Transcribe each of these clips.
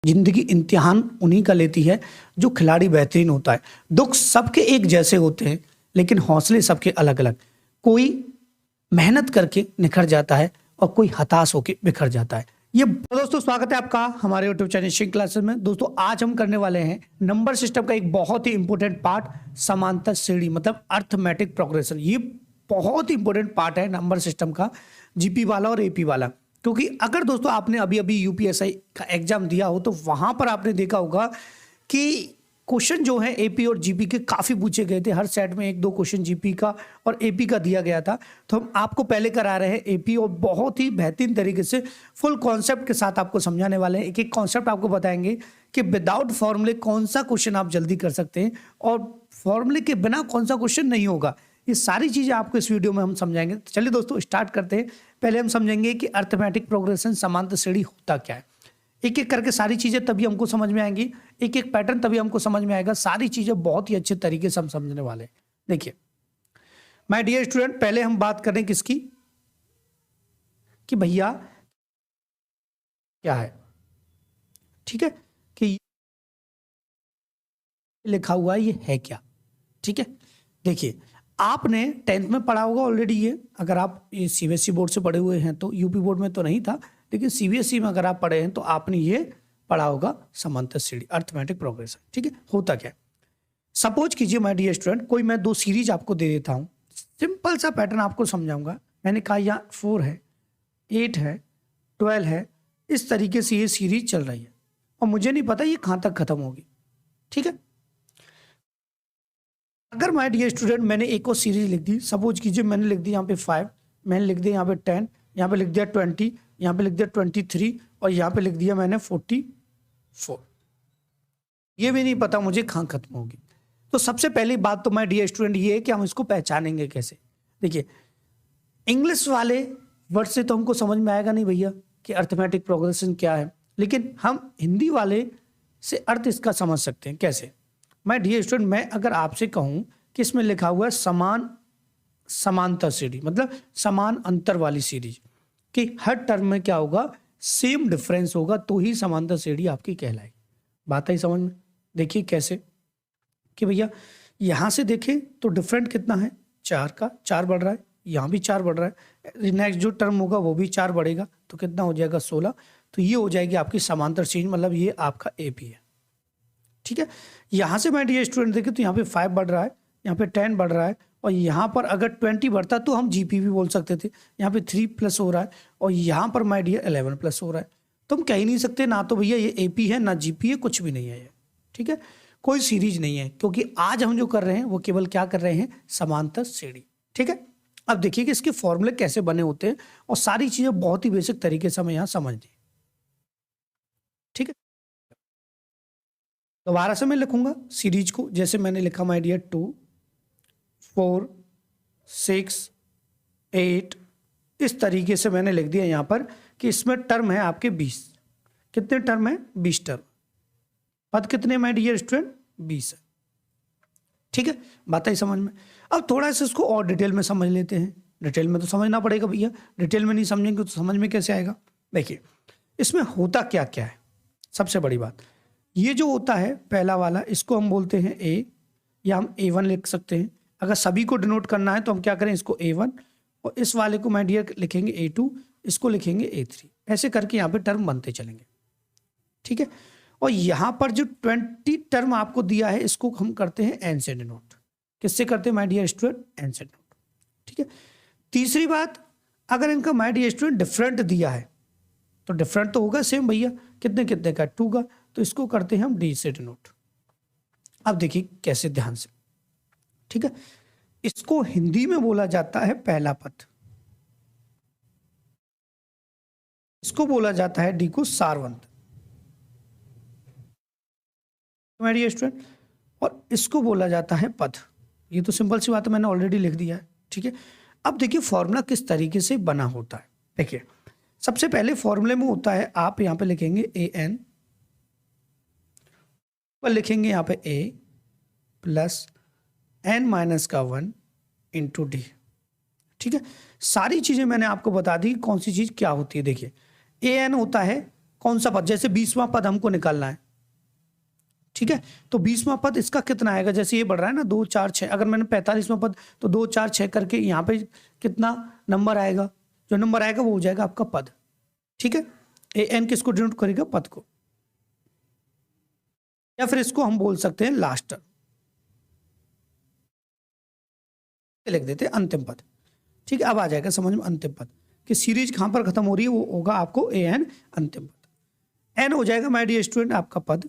जिंदगी इम्तिहान उन्हीं का लेती है जो खिलाड़ी बेहतरीन होता है। दुख सबके एक जैसे होते हैं, लेकिन हौसले सबके अलग अलग। कोई मेहनत करके निखर जाता है और कोई हताश होकर बिखर जाता है। ये दोस्तों, स्वागत है आपका हमारे यूट्यूब चैनल शिव क्लासेस में। दोस्तों, आज हम करने वाले हैं नंबर सिस्टम का एक बहुत ही इंपॉर्टेंट पार्ट, समांतर श्रेणी मतलब अर्थमेटिक प्रोग्रेशन। ये बहुत ही इंपॉर्टेंट पार्ट है नंबर सिस्टम का, जीपी वाला और एपी वाला। क्योंकि अगर दोस्तों आपने अभी अभी यूपीएससी का एग्जाम दिया हो तो वहां पर आपने देखा होगा कि क्वेश्चन जो है एपी और जीपी के काफ़ी पूछे गए थे। हर सेट में एक दो क्वेश्चन जीपी का और एपी का दिया गया था। तो हम आपको पहले करा रहे हैं एपी, और बहुत ही बेहतरीन तरीके से फुल कॉन्सेप्ट के साथ आपको समझाने वाले हैं। एक एक कॉन्सेप्ट आपको बताएंगे कि विदाउट फॉर्मूले कौन सा क्वेश्चन आप जल्दी कर सकते हैं और फॉर्मूले के बिना कौन सा क्वेश्चन नहीं होगा। ये सारी चीज़ें आपको इस वीडियो में हम समझाएंगे। तो चलिए दोस्तों, स्टार्ट करते हैं। पहले हम समझेंगे कि अर्थमेटिक प्रोग्रेशन, समांतर श्रेणी होता क्या है। एक एक करके सारी चीज़ें तभी हमको समझ में आएंगी, एक एक पैटर्न तभी हमको समझ में आएगा। सारी चीज़ें बहुत ही अच्छे तरीके से हम समझने वाले हैं। देखिए माय डियर स्टूडेंट, पहले हम बात करें किसकी, कि भैया क्या है। ठीक है, कि लिखा हुआ है ये है क्या। ठीक है, देखिए आपने 10th में पढ़ा होगा ऑलरेडी ये। अगर आप ये सीबीएसई बोर्ड से पढ़े हुए हैं तो, यूपी बोर्ड में तो नहीं था, लेकिन सीबीएसई में अगर आप पढ़े हैं तो आपने ये पढ़ा होगा समांतर श्रेणी, अर्थमेटिक प्रोग्रेशन। ठीक है, होता क्या है। सपोज कीजिए माय डियर स्टूडेंट, कोई मैं दो सीरीज आपको दे देता हूँ। सिंपल सा पैटर्न आपको समझाऊंगा। मैंने कहा यहाँ 4 है, 8 है, 12 है, इस तरीके से ये सीरीज चल रही है और मुझे नहीं पता ये कहाँ तक खत्म होगी। ठीक है, अगर माय डियर स्टूडेंट मैंने एक और सीरीज लिख दी, सपोज कीजिए मैंने लिख दी यहाँ पे 5, मैंने लिख दिया यहाँ पे 10, यहाँ पे लिख दिया 20, यहाँ पे लिख दिया 23 और यहाँ पे लिख दिया मैंने 44। ये भी नहीं पता मुझे कहाँ खत्म होगी। तो सबसे पहली बात तो माय डियर स्टूडेंट ये है कि हम इसको पहचानेंगे कैसे। देखिए इंग्लिश वाले वर्ड से तो हमको समझ में आएगा नहीं भैया कि अर्थमेटिक प्रोग्रेशन क्या है, लेकिन हम हिंदी वाले से अर्थ इसका समझ सकते हैं। कैसे माय डियर स्टूडेंट, मैं अगर आपसे कहूं कि इसमें लिखा हुआ है समांतर सीरीज, मतलब समान अंतर वाली सीरीज, कि हर टर्म में क्या होगा, सेम डिफरेंस होगा, तो ही समांतर श्रेणी आपकी कहलाएगी। बात आई समझ में। देखिए कैसे, कि भैया यहां से देखें तो डिफरेंट कितना है, 4 का 4 बढ़ रहा है, यहाँ भी 4 बढ़ रहा है, नेक्स्ट जो टर्म होगा वो भी 4 बढ़ेगा, तो कितना हो जाएगा 16। तो ये हो जाएगी आपकी समांतर श्रेणी, मतलब ये आपका एपी है। ठीक है, यहां से मैं डियर स्टूडेंट देखें तो यहाँ पे 5 बढ़ रहा है, यहाँ पे 10 बढ़ रहा है, और यहाँ पर अगर 20 बढ़ता तो हम जीपी भी बोल सकते थे। यहाँ पे 3 प्लस हो रहा है और यहाँ पर माय डियर 11 प्लस हो रहा है। तो हम कह ही नहीं सकते ना तो भैया ये एपी है ना जीपी है, कुछ भी नहीं है ये। ठीक है, कोई सीरीज नहीं है, क्योंकि आज हम जो कर रहे हैं वो केवल क्या कर रहे हैं, समांतर श्रेणी। ठीक है, अब देखिए कि इसके फॉर्मूले कैसे बने होते हैं और सारी चीजें बहुत ही बेसिक तरीके से हमें यहाँ समझ ली। ठीक है, दोबारा से मैं लिखूंगा सीरीज को, जैसे मैंने लिखा माय डियर 2, 4, 6, 8, इस तरीके से मैंने लिख दिया यहाँ पर कि इसमें टर्म है आपके 20। कितने टर्म है, 20 टर्म। पद कितने माय डियर स्टूडेंट, 20 है। ठीक है, बात आई समझ में। अब थोड़ा सा इसको और डिटेल में समझ लेते हैं। डिटेल में तो समझना पड़ेगा भैया, डिटेल में नहीं समझेंगे तो समझ में कैसे आएगा। देखिए इसमें होता क्या क्या है। सबसे बड़ी बात, ये जो होता है पहला वाला, इसको हम बोलते हैं ए, या हम A1 लिख सकते हैं। अगर सभी को डिनोट करना है तो हम क्या करें, इसको A1, और इस वाले को माय डियर लिखेंगे A2, इसको लिखेंगे A3। ऐसे करके यहाँ पे टर्म बनते चलेंगे। ठीक है, और यहाँ पर जो 20 टर्म आपको दिया है इसको हम करते हैं एन से डिनोट। किससे करते हैं माय डियर स्टूडेंट, एन से डिनोट। ठीक है, तीसरी बात, अगर इनका माय डियर स्टूडेंट डिफरेंट दिया है तो डिफरेंट तो होगा सेम भैया, कितने कितने का, 2 का, तो इसको करते हैं हम डी से डिनोट। अब देखिए कैसे, ध्यान से। ठीक है, इसको हिंदी में बोला जाता है पहला पद, इसको बोला जाता है डी को सारवंत, स्टूडेंट, और इसको बोला जाता है पद। ये तो सिंपल सी बात है, मैंने ऑलरेडी लिख दिया है। ठीक है, अब देखिए फॉर्मूला किस तरीके से बना होता है। देखिए सबसे पहले फॉर्मूले में होता है, आप यहाँ पे लिखेंगे ए एन, पर लिखेंगे यहाँ पे ए प्लस एन माइनस का 1 इंटू डी। ठीक है, सारी चीजें मैंने आपको बता दी कौन सी चीज क्या होती है। देखिए ए एन होता है कौन सा पद, जैसे 20वां पद हमको निकालना है, ठीक है, तो 20वां पद इसका कितना आएगा, जैसे ये बढ़ रहा है ना 2 4 6, अगर मैंने 45वां पद तो 2 4 6 करके यहाँ पे कितना नंबर आएगा, जो नंबर आएगा वो हो जाएगा आपका पद, ठीक है। एन किसको डिनोट करेगा, पद को, या फिर इसको हम बोल सकते हैं लास्ट टर्म, लिख देते हैं अंतिम पद, ठीक है। अब आ जाएगा समझ में अंतिम पद कि सीरीज कहां पर खत्म हो रही है, वो होगा आपको ए एन अंतिम पद। एन हो जाएगा माय डियर स्टूडेंट आपका पद,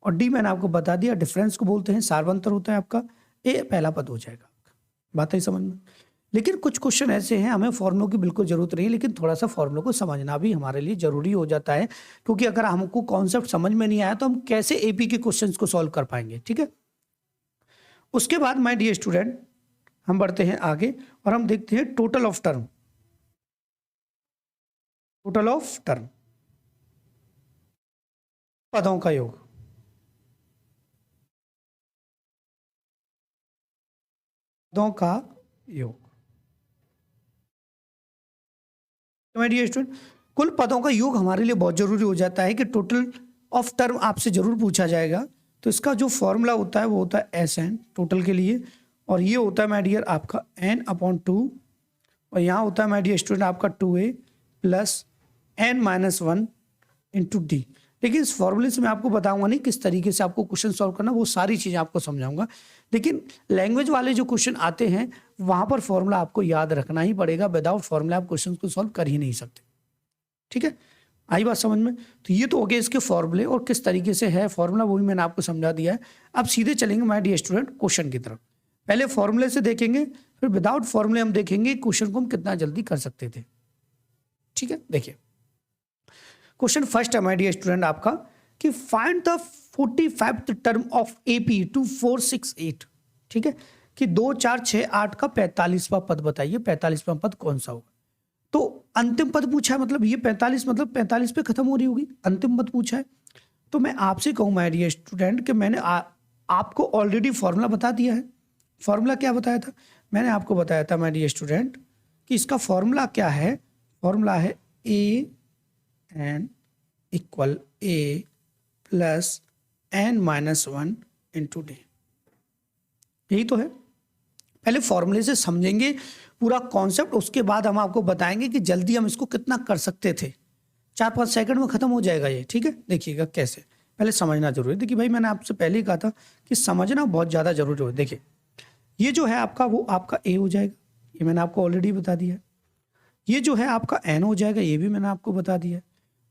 और डी मैंने आपको बता दिया डिफरेंस को बोलते हैं, सार्वंतर होता है आपका, ए पहला पद हो जाएगा आपका, बात है समझ में। लेकिन कुछ क्वेश्चन ऐसे हैं हमें फॉर्मुलों की बिल्कुल जरूरत नहीं है, लेकिन थोड़ा सा फॉर्मुलों को समझना भी हमारे लिए जरूरी हो जाता है, क्योंकि अगर हमको कॉन्सेप्ट समझ में नहीं आया तो हम कैसे एपी के क्वेश्चंस को सॉल्व कर पाएंगे, ठीक है। उसके बाद माय डियर स्टूडेंट हम बढ़ते हैं आगे और हम देखते हैं total of term, total of term, पदों का योग, पदों का योग। माय डियर स्टूडेंट कुल पदों का योग हमारे लिए बहुत जरूरी हो जाता है कि टोटल ऑफ टर्म आपसे जरूर पूछा जाएगा, तो इसका जो फॉर्मूला होता है वो होता है एस एन टोटल के लिए, और ये होता है माय डियर आपका n अपॉन 2, और यहाँ होता है माय डियर स्टूडेंट आपका 2a plus n minus 1 into D. लेकिन इस फॉर्मूले से मैं आपको बताऊंगा नहीं किस तरीके से आपको क्वेश्चन सॉल्व करना, वो सारी चीज़ें आपको समझाऊंगा। लेकिन लैंग्वेज वाले जो क्वेश्चन आते हैं वहाँ पर फॉर्मूला आपको याद रखना ही पड़ेगा, विदाउट फॉर्मूला आप क्वेश्चन को सॉल्व कर ही नहीं सकते, ठीक है। आई बात समझ में, तो ये तो हो गए इसके फॉर्मूले और किस तरीके से है फॉर्मूला, वो भी मैंने आपको समझा दिया है। अब सीधे चलेंगे माय डियर स्टूडेंट क्वेश्चन की तरफ, पहले फॉर्मूले से देखेंगे, फिर विदाउट फॉर्मूले हम देखेंगे क्वेश्चन को हम कितना जल्दी कर सकते थे, ठीक है। देखिए क्वेश्चन फर्स्ट है माय डियर स्टूडेंट आपका कि find the 45th term of AP 2468, ठीक है, कि 2 4 6 8 का 45वां पद बताइए, 45वां पद कौन सा होगा। तो अंतिम पद पूछा है, मतलब ये 45 मतलब 45 पे खत्म हो रही होगी, अंतिम पद पूछा है। तो मैं आपसे कहूँ माय डियर स्टूडेंट कि मैंने आपको ऑलरेडी फॉर्मूला बता दिया है। फॉर्मूला क्या बताया था, मैंने आपको बताया था माय डियर स्टूडेंट कि इसका फॉर्मूला क्या है, फॉर्मूला है a n equal a plus n minus 1 into d, यही तो है। पहले फॉर्मूले से समझेंगे पूरा कॉन्सेप्ट, उसके बाद हम आपको बताएंगे कि जल्दी हम इसको कितना कर सकते थे, 4-5 सेकंड में खत्म हो जाएगा ये, ठीक है। देखिएगा कैसे, पहले समझना जरूरी है। देखिए भाई मैंने आपसे पहले ही कहा था कि समझना बहुत ज़्यादा जरूरी हो। देखिए ये जो है आपका वो आपका ए हो जाएगा, ये मैंने आपको ऑलरेडी बता दिया है। ये जो है आपका एन हो जाएगा, ये भी मैंने आपको बता दिया है।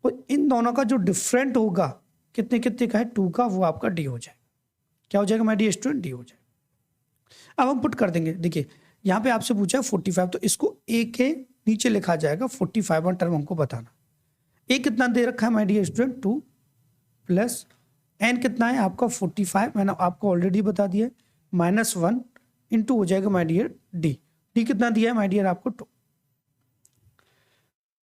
और इन दोनों का जो डिफरेंट होगा कितने कितने का है 2 का, वो आपका डी हो जाएगा। क्या हो जाएगा माय डियर स्टूडेंट, डी हो जाएगा। अब हम पुट कर देंगे, देखिए यहाँ पे आपसे पूछा है 45, तो इसको ए के नीचे लिखा जाएगा 45वां टर्म हमको बताना। ए कितना दे रखा है my dear student 2 plus n कितना है आपका 45, मैंने आपको ऑलरेडी बता दिया है, माइनस 1 इंटू हो जाएगा माय डियर डी। डी कितना दिया है माय डियर आपको 2,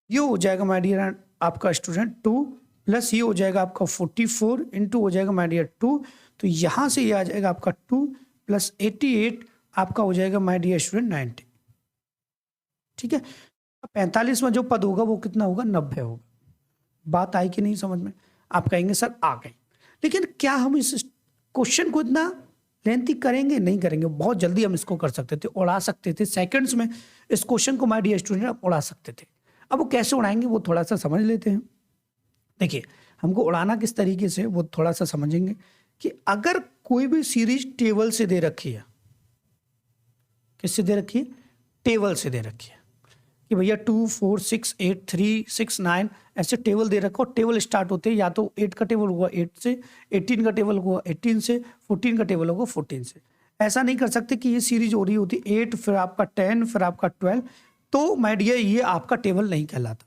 ये हो जाएगा माय डियर आपका स्टूडेंट 2 प्लस ये हो जाएगा आपका 44 इंटू हो जाएगा माय डियर 2, तो यहाँ से ये आ जाएगा आपका 2 प्लस 88 आपका हो जाएगा माय डियर स्टूडेंट 90, ठीक है। 45 में जो पद होगा वो कितना होगा 90 होगा। बात आई कि नहीं समझ में, आप कहेंगे सर आ गई, लेकिन क्या हम इस क्वेश्चन को इतना लेंथी करेंगे, नहीं करेंगे, बहुत जल्दी हम इसको कर सकते थे, उड़ा सकते थे सेकंड्स में इस क्वेश्चन को माय डियर स्टूडेंट आप उड़ा सकते थे। अब वो कैसे उड़ाएंगे वो थोड़ा सा समझ लेते हैं। देखिए हमको उड़ाना किस तरीके से वो थोड़ा सा समझेंगे कि अगर कोई भी सीरीज टेबल से दे रखी है, किससे दे रखी है, टेबल से दे रखी है कि भैया 2 4 6 8 3 6 9 ऐसे टेबल दे रखा, और टेबल स्टार्ट होते हैं या तो 8 का टेबल हुआ 8 से, 18 का टेबल हुआ 18 से, 14 का टेबल होगा 14 से। ऐसा नहीं कर सकते कि ये सीरीज हो रही होती 8 फिर आपका 10 फिर आपका 12, तो माय डियर ये आपका टेबल नहीं कहलाता।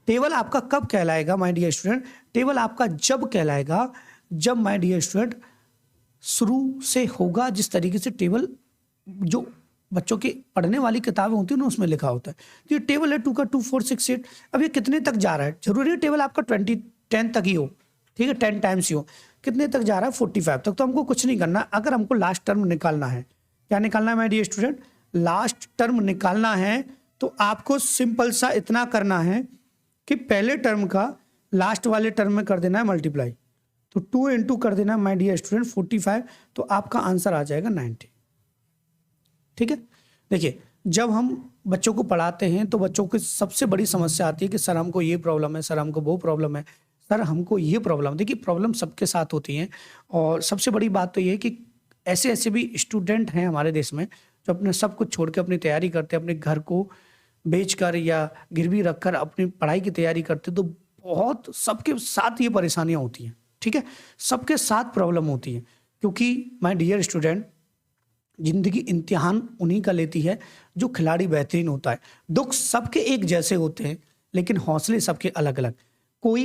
टेबल आपका कब कहलाएगा माय डियर स्टूडेंट, टेबल आपका जब कहलाएगा जब माय डियर स्टूडेंट शुरू से होगा, जिस तरीके से टेबल जो बच्चों की पढ़ने वाली किताबें होती है ना उसमें लिखा होता है। तो ये टेबल है 2 का 2 4 6 8, अब ये कितने तक जा रहा है, जरूरी है टेबल आपका 10 तक ही हो, ठीक है, 10 टाइम्स ही हो। कितने तक जा रहा है 45 तक, तो हमको कुछ नहीं करना। अगर हमको लास्ट टर्म निकालना है, क्या निकालना है my dear student, last term निकालना है, तो आपको सिंपल सा इतना करना है कि पहले टर्म का लास्ट वाले टर्म में कर देना है मल्टीप्लाई, तो 2 इंटू कर देना माय डियर स्टूडेंट 45, तो आपका आंसर आ जाएगा 90। ठीक है, देखिए जब हम बच्चों को पढ़ाते हैं तो बच्चों की सबसे बड़ी समस्या आती है कि सर हमको ये प्रॉब्लम है, सर हमको वो प्रॉब्लम है, सर हमको ये प्रॉब्लम। देखिए प्रॉब्लम सबके साथ होती हैं, और सबसे बड़ी बात तो ये है कि ऐसे ऐसे भी स्टूडेंट हैं हमारे देश में जो अपने सब कुछ छोड़ के अपनी तैयारी करते हैं, अपने घर को बेचकर या गिरवी रखकर अपनी पढ़ाई की तैयारी करते, तो बहुत सबके साथ ये परेशानियां होती हैं। ठीक है, सबके साथ प्रॉब्लम होती है, क्योंकि माय डियर स्टूडेंट जिंदगी इम्तिहान उन्हीं का लेती है जो खिलाड़ी बेहतरीन होता है। दुख सबके एक जैसे होते हैं, लेकिन हौसले सबके अलग अलग। कोई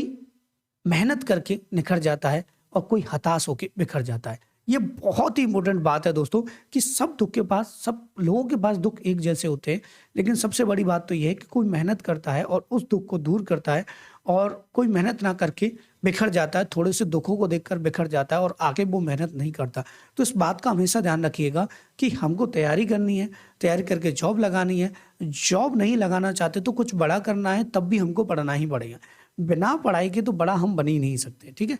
मेहनत करके निखर जाता है और कोई हताश होकर बिखर जाता है। ये बहुत ही इंपॉर्टेंट बात है दोस्तों कि सब दुख के पास, सब लोगों के पास दुख एक जैसे होते हैं, लेकिन सबसे बड़ी बात तो ये है कि कोई मेहनत करता है और उस दुख को दूर करता है, और कोई मेहनत ना करके बिखर जाता है, थोड़े से दुखों को देखकर बिखर जाता है और आगे वो मेहनत नहीं करता। तो इस बात का हमेशा ध्यान रखिएगा कि हमको तैयारी करनी है, तैयारी करके जॉब लगानी है। जॉब नहीं लगाना चाहते तो कुछ बड़ा करना है, तब भी हमको पढ़ना ही पड़ेगा। बिना पढ़ाई के तो बड़ा हम बन ही नहीं सकते। ठीक है,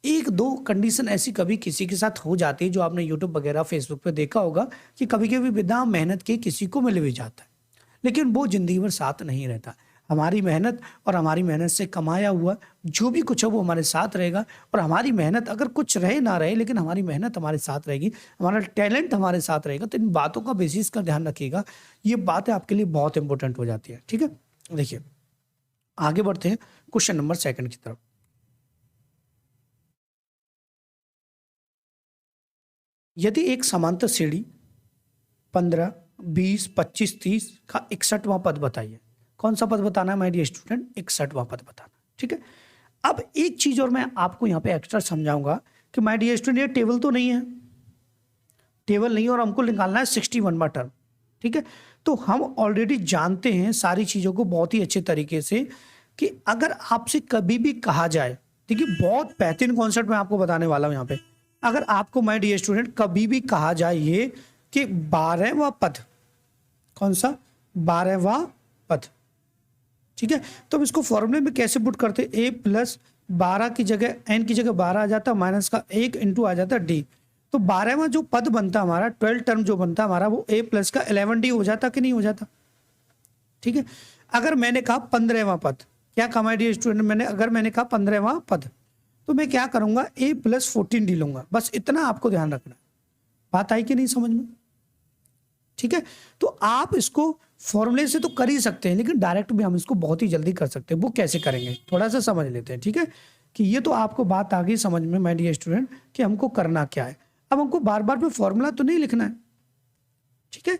एक दो कंडीशन ऐसी कभी किसी के साथ हो जाती है, जो आपने यूट्यूब वगैरह फेसबुक पे देखा होगा कि कभी कभी बिना मेहनत के किसी को मिल भी जाता है, लेकिन वो जिंदगी भर साथ नहीं रहता। हमारी मेहनत और हमारी मेहनत से कमाया हुआ जो भी कुछ है वो हमारे साथ रहेगा, और हमारी मेहनत अगर कुछ रहे ना रहे, लेकिन हमारी मेहनत हमारे साथ रहेगी, हमारा टैलेंट हमारे साथ रहेगा। तो इन बातों का बेसिस का ध्यान रखिएगा, ये बातें आपके लिए बहुत इंपॉर्टेंट हो जाती है। ठीक है, देखिए आगे बढ़ते हैं क्वेश्चन नंबर 2 की तरफ। यदि एक समांतर श्रेणी 15, 20, 25, 30 का 61वां पद बताइए। कौन सा पद बताना है माय डियर स्टूडेंट? 61वां पद बताना। ठीक है, अब एक चीज और मैं आपको यहाँ पे एक्स्ट्रा समझाऊंगा कि माय डियर स्टूडेंट ये टेबल तो नहीं है, टेबल नहीं, और हमको निकालना है 61वां टर्म। ठीक है, तो हम ऑलरेडी जानते हैं सारी चीजों को बहुत ही अच्छे तरीके से कि अगर आपसे कभी भी कहा जाए, देखिए बहुत बेहतरीन कॉन्सेप्ट मैं आपको बताने वाला हूं यहाँ पे। अगर आपको माय डियर स्टूडेंट कभी भी कहा जाए ये कि 12वां पद, कौन सा? 12वां पद। ठीक है, तो अब इसको फॉर्मूले में कैसे पुट करते? a प्लस 12 की जगह n की जगह 12 आ जाता, माइनस का 1 इंटू आ जाता d। तो 12वां जो पद बनता हमारा, 12 टर्म जो बनता हमारा, वो a प्लस का 11d हो जाता कि नहीं हो जाता? ठीक है, अगर मैंने कहा 15वां पद, क्या कहा माय डियर स्टूडेंट? अगर मैंने कहा 15वां पद, तो मैं क्या करूंगा? a प्लस 14d लूंगा। बस इतना आपको ध्यान रखना। बात आई कि नहीं समझ में? ठीक है, तो आप इसको फॉर्मूले से तो कर ही सकते हैं, लेकिन डायरेक्ट भी हम इसको बहुत ही जल्दी कर सकते हैं। वो कैसे करेंगे थोड़ा सा समझ लेते हैं। ठीक है, कि ये तो आपको बात आ गई समझ में माय डियर स्टूडेंट कि हमको करना क्या है। अब हमको बार बार पे फॉर्मूला तो नहीं लिखना है। ठीक है,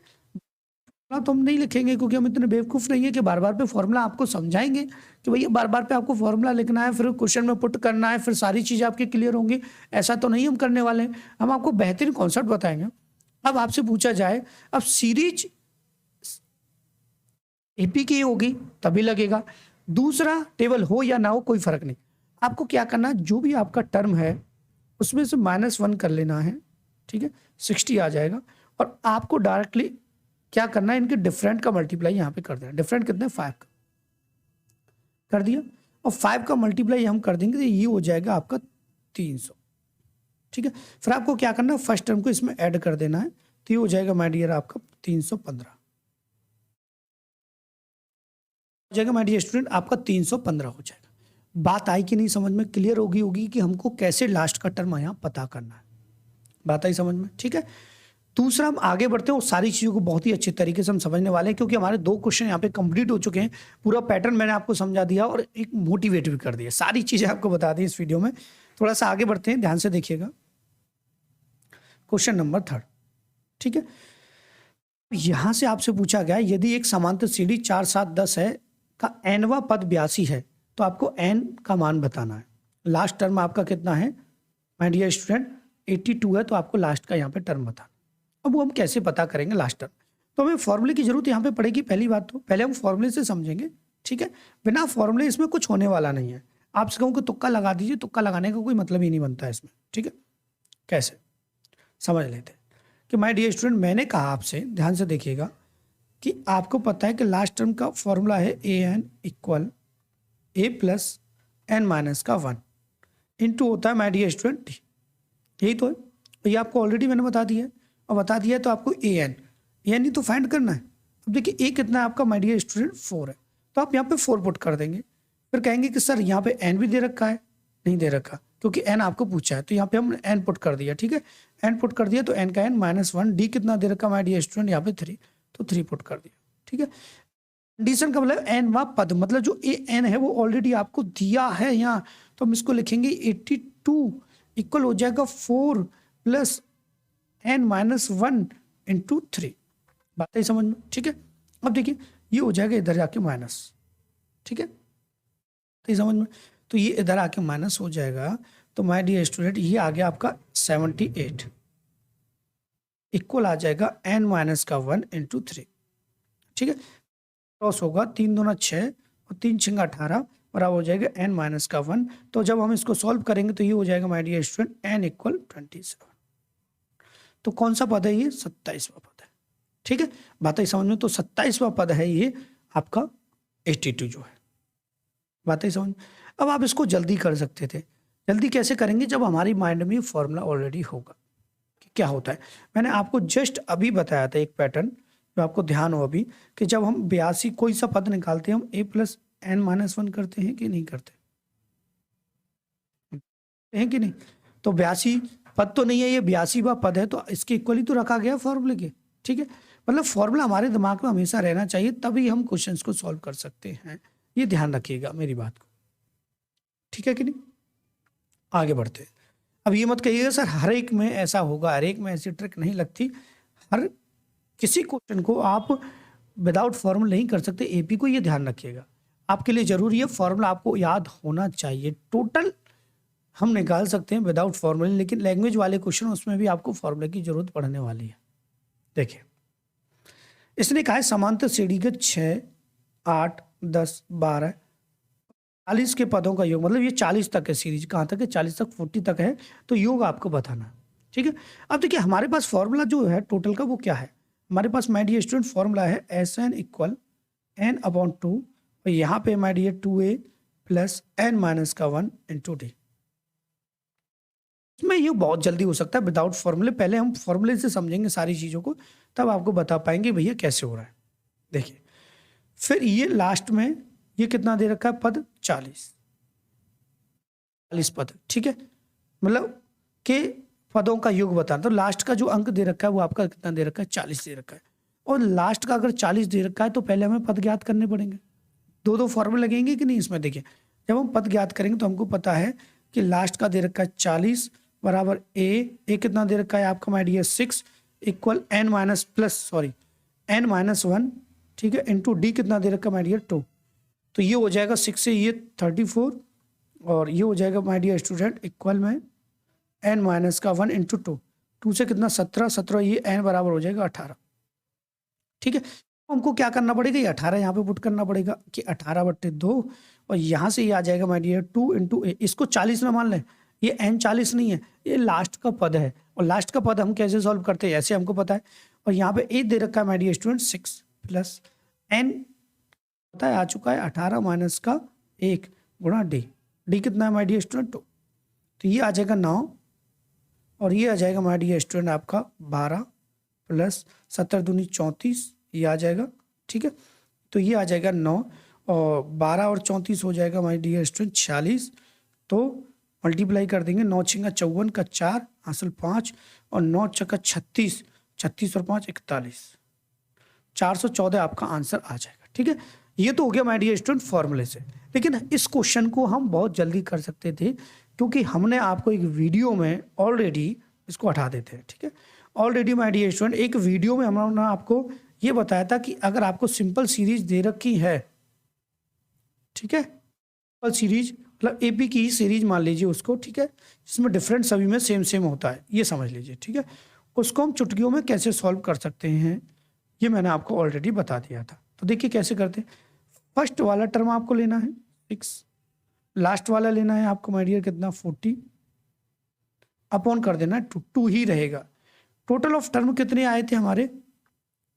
तो हम नहीं लिखेंगे, क्योंकि हम इतने बेवकूफ़ नहीं है कि बार बार पे फॉर्मूला आपको समझाएंगे कि भैया बार बार पे आपको फॉर्मूला लिखना है, फिर क्वेश्चन में पुट करना है, फिर सारी चीज़ें आपकी क्लियर होंगी। ऐसा तो नहीं हम करने वाले हैं। हम आपको बेहतरीन कॉन्सेप्ट बताएंगे। अब आपसे पूछा जाए, अब सीरीज एपी की होगी तभी लगेगा, दूसरा टेबल हो या ना हो कोई फर्क नहीं। आपको क्या करना है, जो भी आपका टर्म है उसमें से -1 कर लेना है। ठीक है, 60 आ जाएगा, और आपको डायरेक्टली क्या करना है, इनके डिफरेंट का मल्टीप्लाई यहाँ पे कर देना। डिफरेंट कितना है? 5 का कर दिया, और 5 का मल्टीप्लाई हम कर देंगे तो ये हो जाएगा आपका 300। ठीक है, फिर आपको क्या करना है, फर्स्ट टर्म को इसमें ऐड कर देना है, तो ये हो जाएगा माय डियर आपका 315 हो जाएगा माय डियर स्टूडेंट, आपका 315 हो जाएगा। बात आई कि नहीं समझ में? क्लियर होगी कि हमको कैसे लास्ट का टर्म यहाँ पता करना है। बात आई समझ में? ठीक है, दूसरा हम आगे बढ़ते हैं, और सारी चीज़ों को बहुत ही अच्छे तरीके से हम समझने वाले हैं, क्योंकि हमारे 2 क्वेश्चन यहाँ पे कंप्लीट हो चुके हैं। पूरा पैटर्न मैंने आपको समझा दिया और एक मोटिवेट भी कर दिया, सारी चीज़ें आपको बता दी इस वीडियो में। थोड़ा सा आगे बढ़ते हैं, ध्यान से देखिएगा। Question number 3। ठीक है, यहां से आपसे पूछा गया, यदि एक समांतर सीढ़ी 4, 7, 10 है का nवां पद 82 है, तो आपको n का मान बताना है। लास्ट टर्म आपका कितना है माय डियर स्टूडेंट? 82 है, तो आपको लास्ट का यहाँ पे टर्म बताना। अब वो हम कैसे पता करेंगे लास्ट टर्म? तो हमें फॉर्मूले की जरूरत यहाँ पे पड़ेगी। पहली बात तो पहले हम फॉर्मूले से समझेंगे। ठीक है, बिना फॉर्मूले इसमें कुछ होने वाला नहीं है। आपसे कहूँ कि तुक्का लगा दीजिए, तुक्का लगाने का कोई मतलब ही नहीं बनता है इसमें। ठीक है, कैसे समझ लेते हैं कि माय डियर स्टूडेंट, मैंने कहा आपसे, ध्यान से देखिएगा, कि आपको पता है कि लास्ट टर्म का फॉर्मूला है an equal a plus n minus का 1 इंटू होता है माय डियर स्टूडेंट डी। यही तो है, तो ये आपको ऑलरेडी मैंने बता दिया है, और बता दिया है तो आपको ए एन ही तो फाइंड करना है। अब देखिए ए कितना है आपका माय डियर स्टूडेंट 4 है, तो आप यहाँ पे 4 पुट कर देंगे। फिर कहेंगे कि सर यहाँ पे एन भी दे रखा है, नहीं दे रखा क्योंकि एन आपको पूछा है, तो यहाँ पे हम एन पुट कर दिया। ठीक है, एन पुट कर दिया तो एन का एन -1, डी कितना दे रखा माय डियर स्टूडेंट यहाँ पे 3, तो 3 पुट कर दिया। ठीक है, कंडीशन का मतलब एन वा पद, मतलब जो ए एन है वो ऑलरेडी आपको दिया है यहाँ, तो हम इसको लिखेंगे 82 इक्वल हो जाएगा 4 प्लस एन -1 इंटू 3। बात है समझ में? ठीक है, अब देखिए ये हो जाएगा इधर जाके माइनस। ठीक है, तो समझ में, तो ये इधर आके माइनस हो जाएगा, तो माय डियर स्टूडेंट ये आ गया आपका 78 इक्वल आ जाएगा एन माइनस का 1 इंटू 3। ठीक है, क्रॉस होगा 3 दूना 6 और 3 छिंगा 18 बराबर हो जाएगा एन माइनस का 1। तो जब हम इसको सॉल्व करेंगे तो ये हो जाएगा my dear student n equal 27। तो कौन सा पद है ये? 27वां पद है। ठीक है, बात है समझ में, तो 27वां पद है ये आपका 82 जो है। बात है समझ में। अब आप इसको जल्दी कर सकते थे, जल्दी कैसे करेंगे? जब हमारी माइंड में ये फॉर्मूला ऑलरेडी होगा कि क्या होता है। मैंने आपको जस्ट अभी बताया था एक पैटर्न, जो आपको ध्यान हो अभी, कि जब हम 82 कोई सा पद निकालते हैं हम a प्लस एन माइनस 1 करते हैं कि नहीं करते हैं कि नहीं? तो 82 पद तो नहीं है, ये 82वां पद है, तो इसके इक्वली तो रखा गया फॉर्मूले के। ठीक है, मतलब फॉर्मूला हमारे दिमाग में हमेशा रहना चाहिए, तभी हम क्वेश्चंस को सॉल्व कर सकते हैं। ये ध्यान रखिएगा मेरी बात को, ठीक है कि नहीं? आगे बढ़ते हैं। अब ये मत कहिएगा सर हर एक में ऐसा होगा, हर एक में ऐसी ट्रिक नहीं लगती। हर किसी क्वेश्चन को आप विदाउट फॉर्मूला नहीं कर सकते। एपी को ये ध्यान रखिएगा, आपके लिए जरूरी है फॉर्मूला आपको याद होना चाहिए। टोटल हम निकाल सकते हैं विदाउट फॉर्मूला, लेकिन लैंग्वेज वाले क्वेश्चन उसमें भी आपको फॉर्मूला की जरूरत पड़ने वाली है। देखिए इसने कहा है समांतर श्रेणी के 6, 8, 10, 12, 40 के पदों का योग, मतलब ये 40 तक है सीरीज। कहाँ तक है? 40 तक, 40 तक है, तो योग आपको बताना। ठीक है, अब देखिए हमारे पास फॉर्मूला जो है टोटल का वो क्या है? हमारे पास माय डियर स्टूडेंट फॉर्मूला है S n equal n upon 2, और यहाँ पे my dear 2a plus n minus का 1 इंटू डी। इसमें ये बहुत जल्दी हो सकता है विदाउट फॉर्मूले। पहले हम फॉर्मूले से समझेंगे सारी चीज़ों को, तब आपको बता पाएंगे भैया कैसे हो रहा है। देखिए फिर ये लास्ट में ये कितना दे रखा है पद? 40 पद। ठीक है, मतलब के पदों का योग बताना, तो लास्ट का जो अंक दे रखा है वो आपका कितना दे रखा है? 40 दे रखा है। और लास्ट का अगर 40 दे रखा है तो पहले हमें पद ज्ञात करने पड़ेंगे। दो फॉर्मूले लगेंगे कि नहीं इसमें? देखिए जब हम पद ज्ञात करेंगे तो हमको पता है कि लास्ट का दे रखा है 40 बराबर ए कितना दे रखा है आपका my dear 6 equal n minus plus sorry n minus 1। ठीक है, इंटू डी कितना दे रखा है माय डियर 2। तो ये हो जाएगा 6 से ये 34, और ये हो जाएगा माय डियर स्टूडेंट इक्वल में एन माइनस का 1 इंटू 2 से कितना 17 ये एन बराबर हो जाएगा 18। ठीक है, हमको क्या करना पड़ेगा? ये 18 यहाँ पे पुट करना पड़ेगा कि 18/2, और यहाँ से ये आ जाएगा माय डियर 2 इंटू ए। इसको 40 में मान लें, ये एन 40 नहीं है, ये लास्ट का पद है, और लास्ट का पद हम कैसे सॉल्व करते हैं ऐसे हमको पता है। और यहाँ पे ए दे रखा है my dear student 6 plus n पता है आ चुका है 18 माइनस का 1 गुणा डी। डी कितना है माय डियर स्टूडेंट 2, तो ये आ जाएगा 9, और ये आ जाएगा माय डियर स्टूडेंट आपका 12 प्लस 17 दूनी 34 ये आ जाएगा। ठीक है, तो ये आ जाएगा 9, और 12 और 34 हो जाएगा माय डियर स्टूडेंट 46। तो मल्टीप्लाई कर देंगे, 9 छिंगा 54 का 4 हासिल 5, और 9 छक्का 36, 36 और 5 41, 414 आपका आंसर आ जाएगा। ठीक है, ये तो हो गया माय डियर स्टूडेंट फॉर्मूले से। लेकिन इस क्वेश्चन को हम बहुत जल्दी कर सकते थे, क्योंकि हमने आपको एक वीडियो में ऑलरेडी इसको हटा देते हैं। ठीक है, ऑलरेडी माय डियर स्टूडेंट एक वीडियो में हमने आपको ये बताया था कि अगर आपको सिंपल सीरीज दे रखी है, ठीक है, सिंपल सीरीज मतलब एपी की ही सीरीज मान लीजिए उसको, ठीक है, जिसमें डिफरेंट सभी में सेम होता है, ये समझ लीजिए। ठीक है, उसको हम चुटकियों में कैसे सॉल्व कर सकते हैं ये मैंने आपको ऑलरेडी बता दिया था। तो देखिए कैसे करते हैं। फर्स्ट वाला टर्म आपको लेना है 6, लास्ट वाला लेना है आपको माय डियर कितना 40, अपॉन कर देना है 2 ही रहेगा। टोटल ऑफ टर्म कितने आए थे हमारे,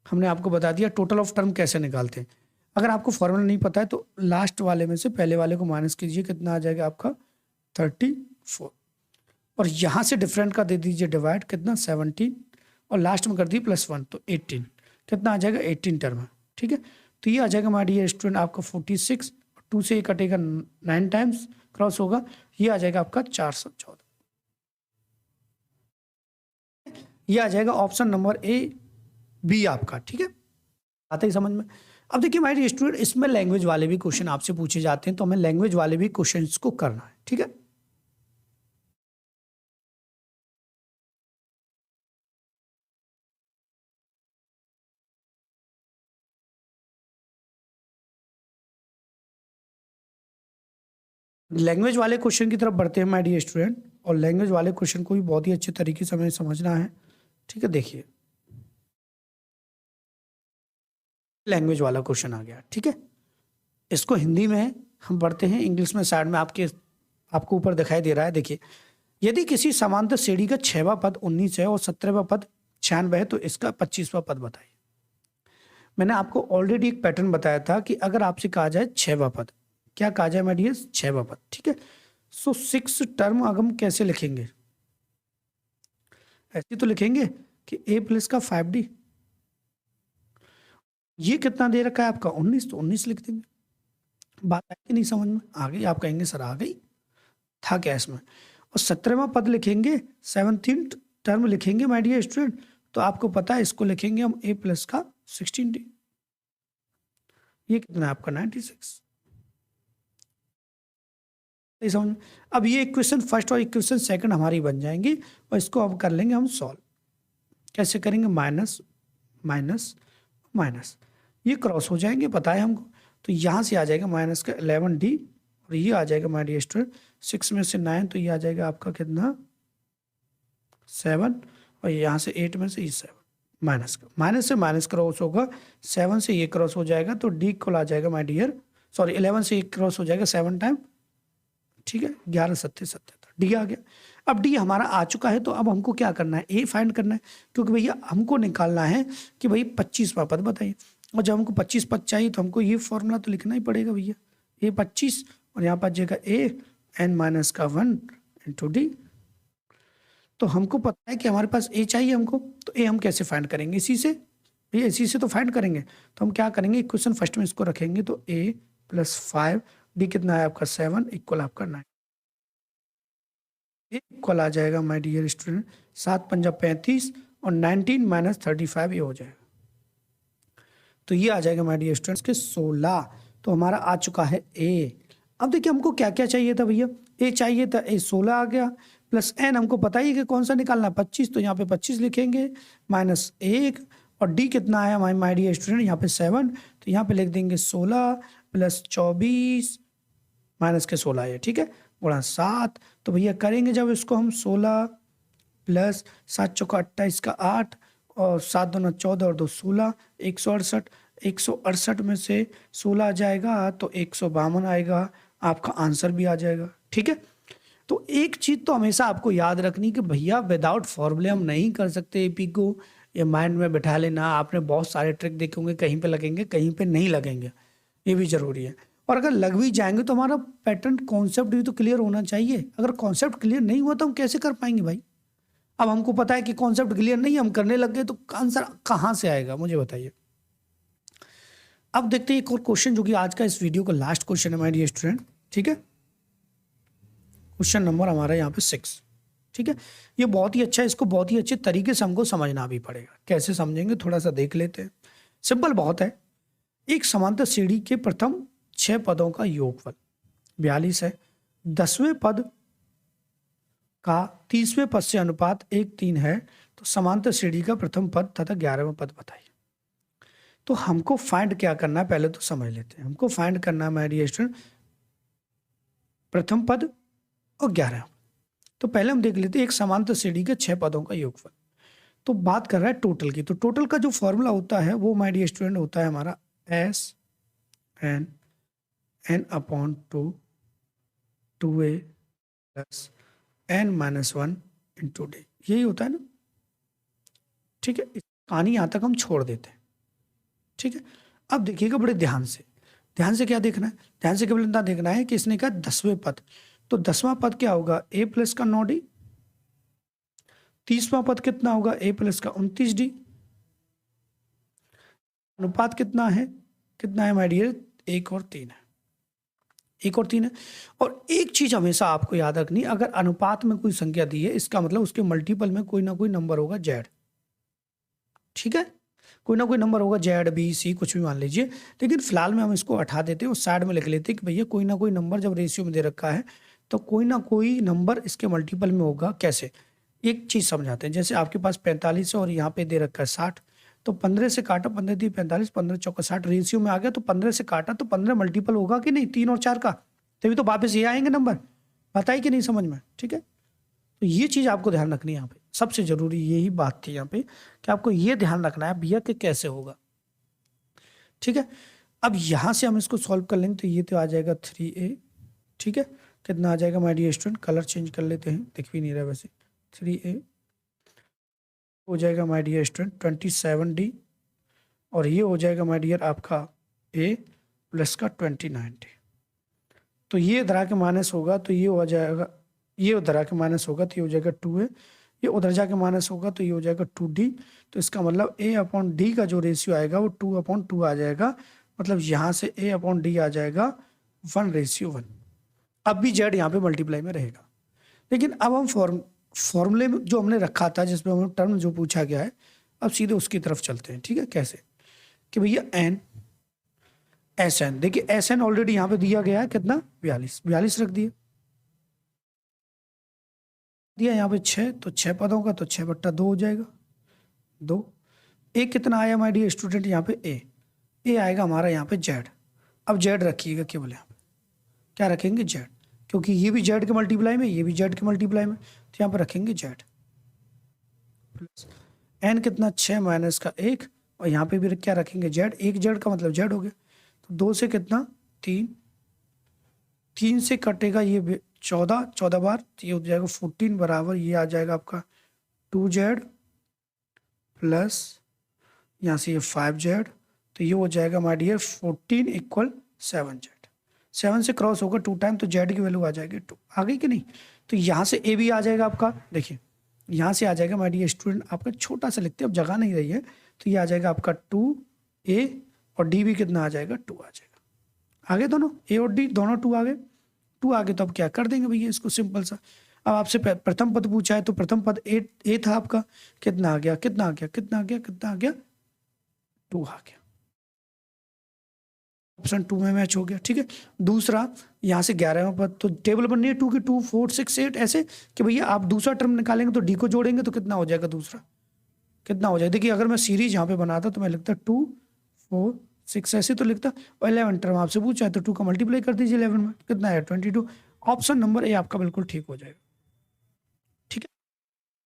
हमने आपको बता दिया टोटल ऑफ टर्म कैसे निकालते हैं। अगर आपको फॉर्मूला नहीं पता है तो लास्ट वाले में से पहले वाले को माइनस कीजिए, कितना आ जाएगा आपका 34, और यहाँ से डिफरेंट का दे दीजिए डिवाइड, कितना 17, और लास्ट में कर दिए +1 तो 18, कितना आ जाएगा 18 टर्म, ठीक है। तो ये आ जाएगा हमारे डियर स्टूडेंट आपका 46, 2 से ये कटेगा 9 टाइम्स क्रॉस होगा, ये आ जाएगा आपका 414, ये आ जाएगा ऑप्शन नंबर ए बी आपका, ठीक है। आता ही समझ में। अब देखिए माय डियर स्टूडेंट, इसमें लैंग्वेज वाले भी क्वेश्चन आपसे पूछे जाते हैं, तो हमें लैंग्वेज वाले भी क्वेश्चंस को करना है, ठीक है। लैंग्वेज वाले क्वेश्चन की तरफ बढ़ते हैं माय डियर स्टूडेंट, और लैंग्वेज वाले क्वेश्चन को भी बहुत ही अच्छे तरीके से हमें समझना है, ठीक है। देखिए लैंग्वेज वाला क्वेश्चन आ गया, ठीक है। इसको हिंदी में हम पढ़ते हैं, इंग्लिश में साइड में आपको ऊपर दिखाई दे रहा है। देखिए, यदि किसी समांतर श्रेणी का 6वां पद 19 है और 17वां पद 96 है तो इसका 25वां पद बताइए। मैंने आपको ऑलरेडी एक पैटर्न बताया था कि अगर आपसे कहा जाए 6वां पद, क्या कहा जाए माय डियर, 6वां पद, ठीक है। सो 6 टर्म अगर हम कैसे लिखेंगे, ऐसे तो लिखेंगे कि a प्लस का 5d, ये कितना दे रखा है आपका 19, तो 19 लिख देंगे। बात आई कि नहीं समझ में, आ गई? आप कहेंगे सर आ गई, था क्या इसमें। और 17वां पद लिखेंगे, 17th टर्म लिखेंगे माय डियर स्टूडेंट, तो आपको पता है इसको लिखेंगे हम a प्लस का 16d, ये कितना है आपका 96, समझ में। अब ये इक्वेशन फर्स्ट और इक्वेशन सेकंड हमारी बन जाएंगी, और इसको अब कर लेंगे हम सॉल्व। कैसे करेंगे, माइनस माइनस माइनस, ये क्रॉस हो जाएंगे, पता है हमको। तो यहाँ से आ जाएगा माइनस का 11d, और ये आ जाएगा माय डियर स्टूडेंट 6 में से 9, तो ये आ जाएगा आपका कितना 7, और यहाँ से 8 में से ये 7, माइनस का माइनस से माइनस क्रॉस होगा, 7 से ये क्रॉस हो जाएगा, तो डी इक्वल आ जाएगा माय डियर, सॉरी 11 से ये क्रॉस हो जाएगा 7 टाइम, ठीक है। 11 सत्ते 77, डी आ गया। अब डी हमारा आ चुका है, तो अब हमको क्या करना है, ए फाइंड करना है, क्योंकि भैया हमको निकालना है कि भाई 25वां पद बताइए। और जब हमको 25 पद चाहिए तो हमको ये फॉर्मूला तो लिखना ही पड़ेगा भैया, ए 25, और यहाँ पर जाएगा ए n माइनस का 1 इंटू डी। तो हमको पता है कि हमारे पास ए चाहिए हमको, तो ए हम कैसे फाइंड करेंगे, इसी से, भैया इसी से तो फाइंड करेंगे। तो हम क्या करेंगे, इक्वेशन फर्स्ट में इसको रखेंगे, तो ए प्लस 5, डी कितना है आपका 7, इक्वल आपका 9, इक्वल आ जाएगा माय डियर स्टूडेंट 7 पंजा 35, और 19 माइनस 35 ये हो जाएगा, तो ये आ जाएगा माय डियर स्टूडेंट्स के 16। तो हमारा आ चुका है ए। अब देखिए हमको क्या क्या चाहिए था भैया, ए चाहिए था, ए 16 आ गया, प्लस एन हमको पता ही है कि कौन सा निकालना है 25, तो यहाँ पे 25 लिखेंगे, माइनस 1, और डी कितना है माय डियर स्टूडेंट यहाँ पे 7, तो यहाँ पे लिख देंगे 16 प्लस 24 माइनस के 16 है, ठीक है, गुणा 7। तो भैया करेंगे जब इसको हम 16 प्लस 7 चौका 28 का 8, और 7 दूना 14 और 2 16, 168, 168 में से 16 आ जाएगा तो 152 आएगा, आपका आंसर भी आ जाएगा, ठीक है। तो एक चीज़ तो हमेशा आपको याद रखनी कि भैया विदाउट फॉर्मूले हम नहीं कर सकते एपी को, ये माइंड में बैठा लेना। आपने बहुत सारे ट्रिक देखे होंगे, कहीं पे लगेंगे कहीं पे नहीं लगेंगे, ये भी जरूरी है। और अगर लग भी जाएंगे तो हमारा पैटर्न कॉन्सेप्ट भी तो क्लियर होना चाहिए। अगर कॉन्सेप्ट क्लियर नहीं हुआ तो हम कैसे कर पाएंगे भाई। अब हमको पता है कि कॉन्सेप्ट क्लियर नहीं है, हम करने लग गए, तो आंसर कहाँ से आएगा मुझे बताइए। अब देखते हैं एक और क्वेश्चन जो कि आज का इस वीडियो का लास्ट क्वेश्चन है माय डियर स्टूडेंट, ठीक है। क्वेश्चन नंबर हमारा यहाँ पे 6, ठीक है। ये बहुत ही अच्छा है, इसको बहुत ही अच्छे तरीके से हमको समझना भी पड़ेगा। कैसे समझेंगे थोड़ा सा देख लेते हैं। सिंपल बहुत है। एक समांतर श्रेणी के प्रथम 6 पदों का योगफल 42 है। 10वें पद का 30वें पद से अनुपात 1:3 है, तो समांतर श्रेणी का प्रथम पद तथा 11वां पद बताइए। तो हमको फाइंड क्या करना है पहले तो समझ लेते हैं। हमको फाइंड करना है माय डियर स्टूडेंट प्रथम पद और 11। तो पहले हम देख लेते हैं एक समांतर श्रेणी के 6 पदों का योगफल। तो बात कर रहा है टोटल की। तो टोटल का जो फॉर्मूला होता है वो माय डियर स्टूडेंट होता है हमारा SN n/2 2a plus n-1 into d, यही होता है ना, ठीक है। इस कहानी यहाँ तक हम छोड़ देते हैं, ठीक है। अब देखिएगा बड़े ध्यान से क्या देखना है, ध्यान से केवल इतना देखना है कि इसने कहा 10वें पद, तो 10वां पद क्या होगा a प्लस का 9d, 30वां पद कितना होगा a प्लस का 29d, अनुपात कितना है माय डियर, 1 और 3 है, 1 और 3 है। और एक चीज हमेशा आपको याद रखनी, अगर अनुपात में कोई संख्या दी है इसका मतलब उसके मल्टीपल में कोई ना कोई नंबर होगा z, ठीक है, कोई ना कोई नंबर होगा z, b, c कुछ भी मान लीजिए। लेकिन फिलहाल में हम इसको हटा देते हैं और साइड में लिख लेते हैं कि भैया कोई ना कोई नंबर जब रेशियो में दे रखा है तो कोई ना कोई नंबर इसके मल्टीपल में होगा। कैसे, एक चीज समझाते हैं, जैसे आपके पास 45 है और यहाँ पे दे रखा है 60, तो 15 से काटा, 15 × 45, 15 × 4 = 60 रेशियो में आ गया, तो 15 से काटा तो 15 मल्टीपल होगा कि नहीं 3 और 4 का, तभी तो वापस ये आएंगे नंबर, पता है कि नहीं समझ में, ठीक है। तो ये चीज आपको ध्यान रखनी है, यहाँ पे सबसे जरूरी यही बात थी यहाँ पे कि आपको ये ध्यान रखना है भैया कि कैसे होगा, ठीक है। अब यहां से हम इसको सॉल्व कर लेंगे, तो ये तो आ जाएगा 3a, ठीक है, कितना आ जाएगा my dear student, colour change कर लेते हैं, दिख भी नहीं रहा वैसे, 3a हो जाएगा माय डियर स्टूडेंट 27d, और ये हो जाएगा माय डियर आपका a प्लस का 29d। तो ये इधर आके माइनस होगा तो ये हो जाएगा, ये उधर आके माइनस होगा तो ये हो जाएगा 2a, ये उधर जाके माइनस होगा तो ये हो जाएगा 2d। तो इसका मतलब a/d का जो रेशियो आएगा वो 2/2 आ जाएगा, मतलब यहाँ से a/d आ जाएगा 1:1। अब भी z यहाँ पे मल्टीप्लाई में रहेगा, लेकिन अब हम फॉर्मूले में जो हमने रखा था जिसमें हमें टर्म जो पूछा गया है, अब सीधे उसकी तरफ चलते हैं, ठीक है। कैसे कि भैया SN, देखिए SN ऑलरेडी यहाँ पे दिया गया है कितना 42 रख दिया यहाँ पे 6, तो 6 पदों का तो 6/2 हो जाएगा 2। ए कितना आया माय डियर स्टूडेंट, यहाँ पे ए आएगा हमारा यहाँ पे z। अब z रखिएगा केवल, यहाँ पे क्या रखेंगे z, क्योंकि ये भी z के मल्टीप्लाई में, ये भी z के मल्टीप्लाई में, तो यहाँ पे रखेंगे z प्लस n कितना 6 माइनस का 1, और यहाँ पे भी क्या रखेंगे z, एक z का मतलब z हो गया, तो 2 से कितना 3, 3 से कटेगा ये 14 बार, तो ये हो जाएगा 14 बराबर ये आ जाएगा आपका 2z प्लस यहाँ से ये 5z, तो ये हो जाएगा माय डियर 14 = 7z। 7 से क्रॉस होगा 2 टाइम, तो z की वैल्यू आ जाएगी 2, आ गई कि नहीं। तो यहाँ से a भी आ जाएगा आपका, देखिए यहाँ से आ जाएगा माय डियर स्टूडेंट आपका, छोटा सा लिखते हैं अब जगह नहीं रही है, तो ये आ जाएगा आपका 2a, और d भी कितना आ जाएगा 2 आ जाएगा। आगे दोनों a और d दोनों 2 आ गए, तो अब क्या कर देंगे भैया इसको सिंपल सा। अब आपसे प्रथम पद पूछा है, तो प्रथम पद a था आपका, कितना आ गया 2 आ गया, ऑप्शन 2 में मैच हो गया, ठीक है। दूसरा यहाँ से 11वां पद, तो टेबल बननी है 2 की 2 4 6 8 ऐसे कि भैया आप दूसरा टर्म निकालेंगे तो d को जोड़ेंगे तो कितना हो जाएगा, दूसरा कितना हो जाएगा। देखिए अगर मैं सीरीज यहाँ पे बनाता तो मैं लिखता 2 4 6 ऐसे तो लिखता, और 11 टर्म आपसे पूछा है तो 2 का मल्टीप्लाई कर दीजिए 11 में, कितना है 22। ऑप्शन नंबर ए आपका बिल्कुल ठीक हो जाएगा, ठीक है।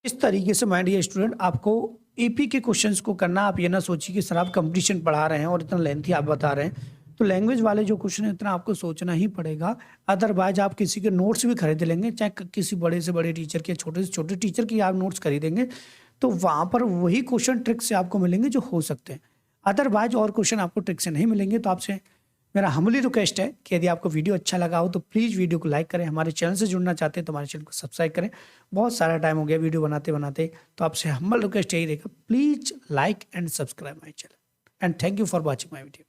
इस तरीके से माय डियर स्टूडेंट आपको एपी के क्वेश्चंस को करना, आप ये ना सोचिए कि सर आप कंपटीशन पढ़ा रहे हैं और इतना लेंथी आप बता रहे हैं, तो लैंग्वेज वाले जो क्वेश्चन है इतना आपको सोचना ही पड़ेगा, अदरवाइज आप किसी के नोट्स भी खरीद लेंगे, चाहे किसी बड़े से बड़े टीचर के, छोटे से छोटे टीचर की आप नोट्स खरीदेंगे, तो वहाँ पर वही क्वेश्चन ट्रिक से आपको मिलेंगे जो हो सकते हैं, अदरवाइज और क्वेश्चन आपको ट्रिक से नहीं मिलेंगे। तो आपसे मेरा हम्बली रिक्वेस्ट है कि यदि आपको वीडियो अच्छा लगा हो तो प्लीज़ वीडियो को लाइक करें, हमारे चैनल से जुड़ना चाहते हैं तो हमारे चैनल को सब्सक्राइब करें। बहुत सारा टाइम हो गया वीडियो बनाते, तो आपसे हम्बल रिक्वेस्ट यही रहेगा, please like and subscribe my channel, and thank you for watching my video.